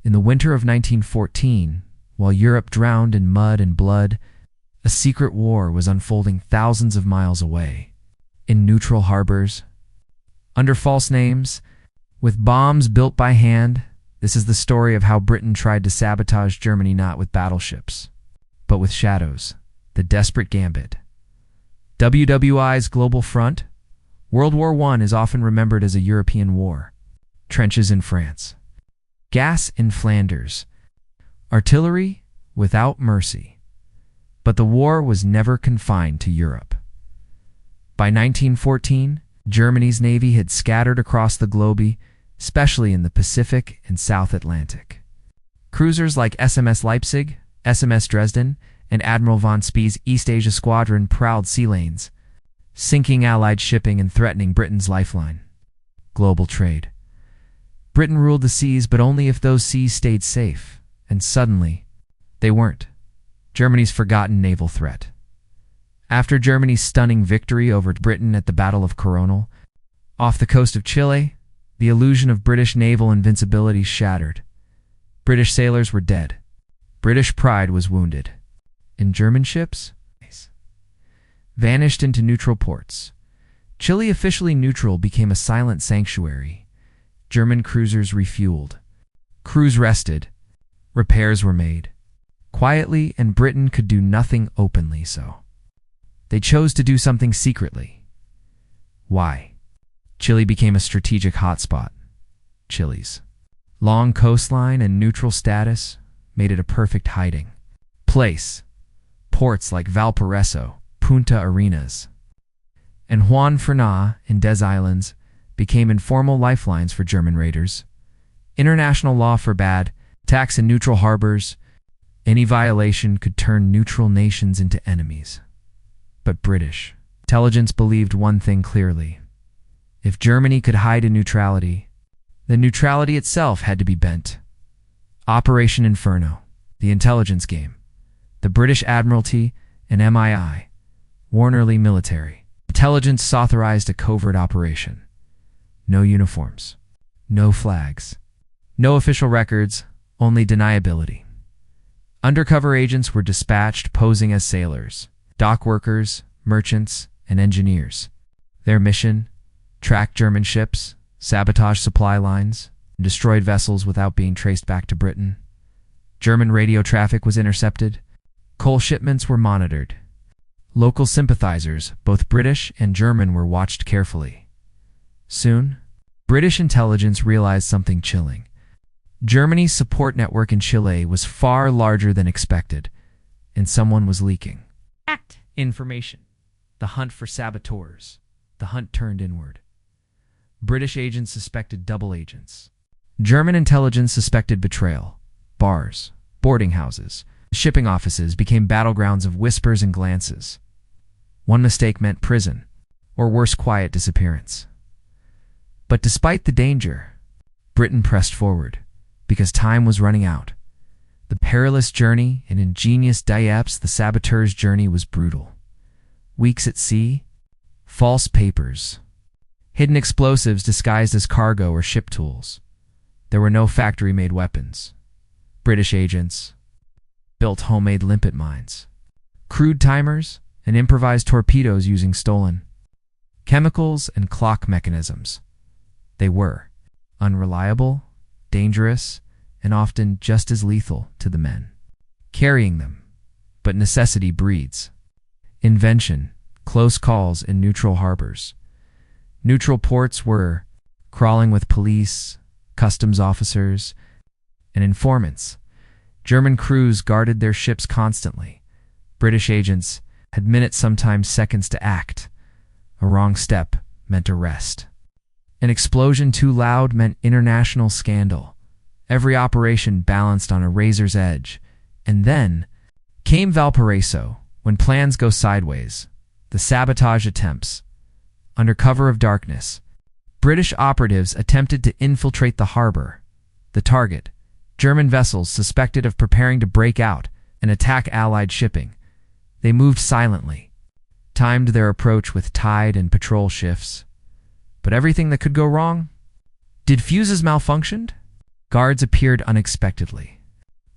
In the winter of 1914, while Europe drowned in mud and blood, a secret war was unfolding thousands of miles away, in neutral harbors, under false names, with bombs built by hand. This is the story of how Britain tried to sabotage Germany not with battleships, but with shadows, the desperate gambit. WWI's Global Front. World War I is often remembered as a European war. Trenches in France. Gas in Flanders. Artillery without mercy. But the war was never confined to Europe. By 1914, Germany's navy had scattered across the globe, especially in the Pacific and South Atlantic. Cruisers like SMS Leipzig, SMS Dresden, and Admiral von Spee's East Asia Squadron prowled sea lanes, sinking Allied shipping and threatening Britain's lifeline. Global trade. Britain ruled the seas, but only if those seas stayed safe, and suddenly, they weren't. Germany's forgotten naval threat. After Germany's stunning victory over Britain at the Battle of Coronel, off the coast of Chile, the illusion of British naval invincibility shattered. British sailors were dead. British pride was wounded. And German ships vanished into neutral ports. Chile, officially neutral, became a silent sanctuary. German cruisers refueled. Crews rested. Repairs were made. Quietly, and Britain could do nothing openly so. They chose to do something secretly. Why? Chile became a strategic hotspot. Chile's long coastline and neutral status made it a perfect hiding place. Ports like Valparaiso, Punta Arenas, and Juan Fernández in Des Islands became informal lifelines for German raiders. International law forbade attacks in neutral harbors. Any violation could turn neutral nations into enemies. But British intelligence believed one thing clearly. If Germany could hide in neutrality, then neutrality itself had to be bent. Operation Inferno, the intelligence game. The British Admiralty and MI, Warnerly military intelligence authorized a covert operation. No uniforms, no flags, no official records, only deniability. Undercover agents were dispatched posing as sailors, dock workers, merchants, and engineers. Their mission: track German ships, sabotage supply lines, and destroy vessels without being traced back to Britain. German radio traffic was intercepted. Coal shipments were monitored. Local sympathizers, both British and German, were watched carefully. Soon, British intelligence realized something chilling. Germany's support network in Chile was far larger than expected, and someone was leaking information. The hunt for saboteurs. The hunt turned inward. British agents suspected double agents. German intelligence suspected betrayal. Bars, boarding houses, shipping offices became battlegrounds of whispers and glances. One mistake meant prison, or worse, quiet disappearance. But despite the danger, Britain pressed forward, because time was running out. The perilous journey and ingenious depths, the saboteurs' journey was brutal. Weeks at sea, false papers, hidden explosives disguised as cargo or ship tools. There were no factory-made weapons. British agents built homemade limpet mines, crude timers, and improvised torpedoes using stolen chemicals and clock mechanisms. They were unreliable, dangerous, and often just as lethal to the men carrying them. But necessity breeds invention. Close calls in neutral harbors. Neutral ports were crawling with police, customs officers, and informants. German crews guarded their ships constantly. British agents had minutes, sometimes seconds, to act. A wrong step meant arrest. An explosion too loud meant international scandal. Every operation balanced on a razor's edge. And then came Valparaiso, when plans go sideways. The sabotage attempts. Under cover of darkness, British operatives attempted to infiltrate the harbor. The target: German vessels suspected of preparing to break out and attack Allied shipping. They moved silently, timed their approach with tide and patrol shifts. But everything that could go wrong? Did fuses malfunctioned? Guards appeared unexpectedly.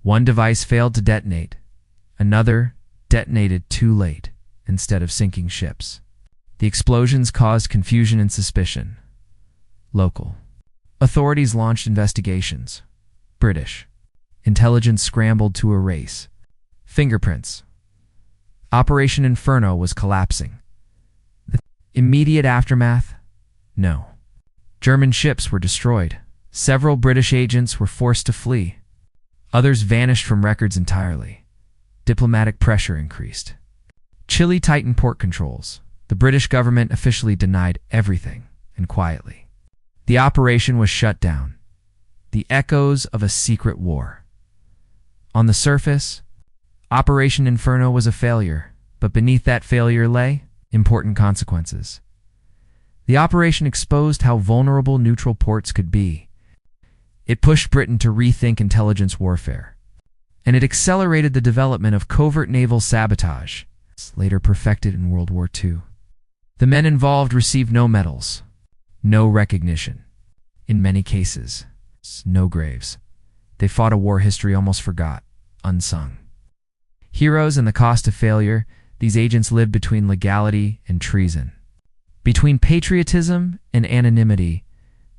One device failed to detonate. Another detonated too late instead of sinking ships. The explosions caused confusion and suspicion. Local authorities launched investigations. British intelligence scrambled to erase fingerprints. Operation Inferno was collapsing. The immediate aftermath? No. German ships were destroyed. Several British agents were forced to flee. Others vanished from records entirely. Diplomatic pressure increased. Chile tightened port controls. The British government officially denied everything, and quietly. The operation was shut down. The echoes of a secret war. On the surface, Operation Inferno was a failure, but beneath that failure lay important consequences. The operation exposed how vulnerable neutral ports could be. It pushed Britain to rethink intelligence warfare, and it accelerated the development of covert naval sabotage, later perfected in World War II. The men involved received no medals, no recognition. In many cases, no graves. They fought a war history almost forgot, unsung. Heroes and the cost of failure, these agents lived between legality and treason. Between patriotism and anonymity,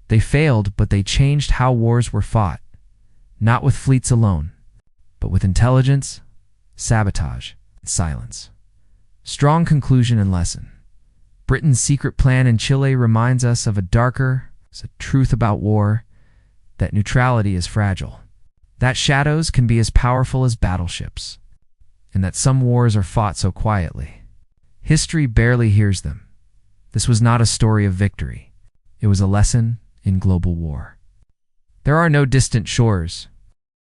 they failed, but they changed how wars were fought, not with fleets alone, but with intelligence, sabotage, and silence. Strong conclusion and lesson. Britain's secret plan in Chile reminds us of a darker truth about war, that neutrality is fragile, that shadows can be as powerful as battleships, and that some wars are fought so quietly. History barely hears them. This was not a story of victory. It was a lesson in global war. There are no distant shores,